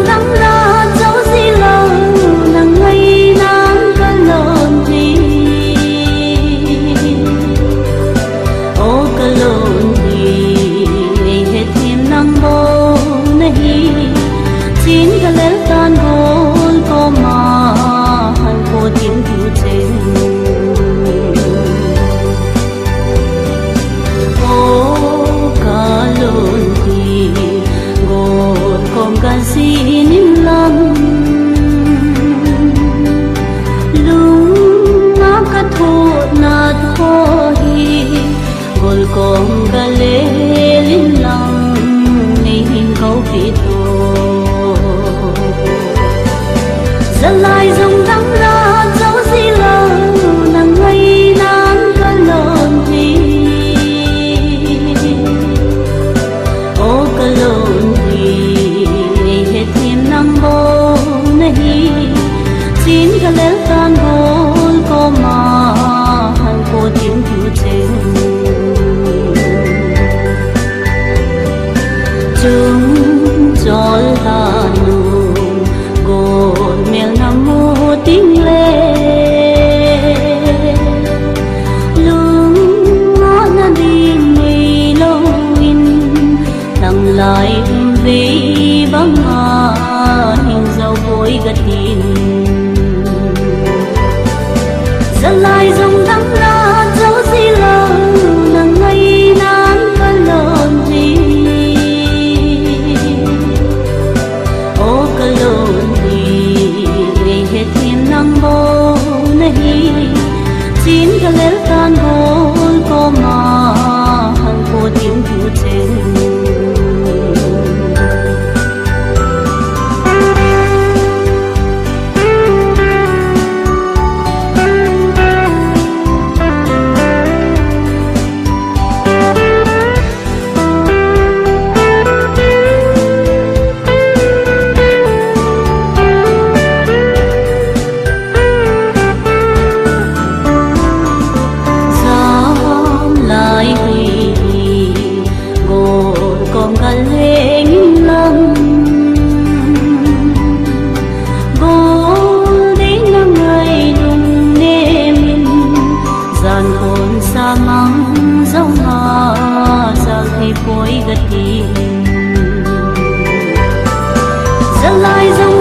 đắng ra dấu gì lâu nàng ngây nắng cả lộn thì ô cả lộn thì hết thêm nắng bố này chín cả lẽ tan gôn có mà hàn cô tiếng cứu trên ô cả lộn thì gôn không cả gì nín lắm lung má cả thốt nát thôi gôn không cả lẽ linh lăng nên câu bị dân lại dòng đắng ra dấu gì lâu nàng ngây nắng cả lộn thì ô cả lộn thì hết thêm năm bố này xin cả lẽ tan gôn có mà hàn cô tiếng cứu trên chúng cho là nụ gồn mèo nằm mô tiếng lê lung ngõ na đi mây lâu in nằm lại vì băng mà hình dầu bối gật tin dân lại dòng đắng ra dấu gì lâu nàng ngây nắng cả lộn gì ô cả lộn hết thêm năm bố này chín cả lẽ tan gôn có mà hàn cô tiếng cứu trên bối gật tin dân lại dòng